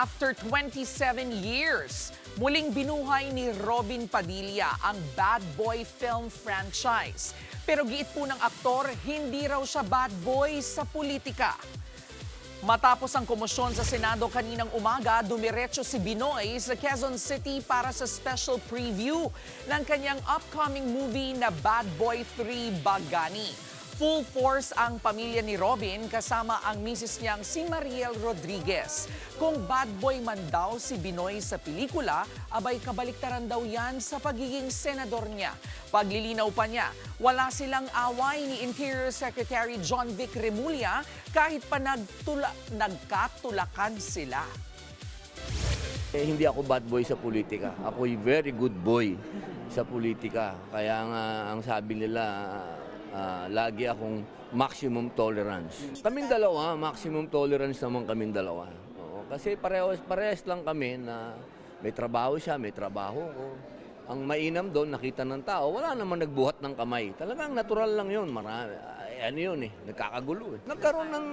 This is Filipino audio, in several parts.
After 27 years, muling binuhay ni Robin Padilla ang Bad Boy film franchise. Pero giit po ng aktor, hindi raw siya bad boy sa politika. Matapos ang komosyon sa Senado kaninang umaga, dumiretso si Binoy sa Quezon City para sa special preview ng kanyang upcoming movie na Bad Boy 3 Bagani. Full force ang pamilya ni Robin kasama ang misis niyang si Mariel Rodriguez. Kung bad boy man daw si Binoy sa pelikula, abay kabaliktaran daw yan sa pagiging senador niya. Paglilinaw pa niya, wala silang away ni Interior Secretary John Vic Remulla kahit pa nagkatulakan sila. Hindi ako bad boy sa politika. Ako'y very good boy sa politika. Kaya nga ang sabi nila, lagi akong maximum tolerance. Kaming dalawa, maximum tolerance naman kaming dalawa. Oo, kasi parehas lang kami na may trabaho siya, may trabaho ko. Ang mainam doon, nakita ng tao, wala naman nagbuhat ng kamay. Talagang natural lang yun. Marami, ano yun nagkakagulo. Nagkaroon ng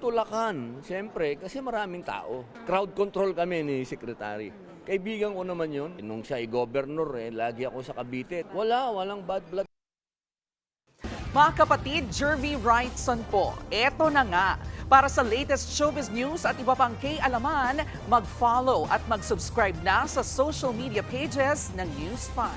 tulakan, siyempre, kasi maraming tao. Crowd control kami ni Secretary. Kaibigan ko naman yun. Nung siya ay governor, lagi ako sa Cavite. Walang bad blood. Mga kapatid, Jervy Wrightson po. Eto na nga. Para sa latest showbiz news at iba pang kay-alaman, mag-follow at mag-subscribe na sa social media pages ng News 5.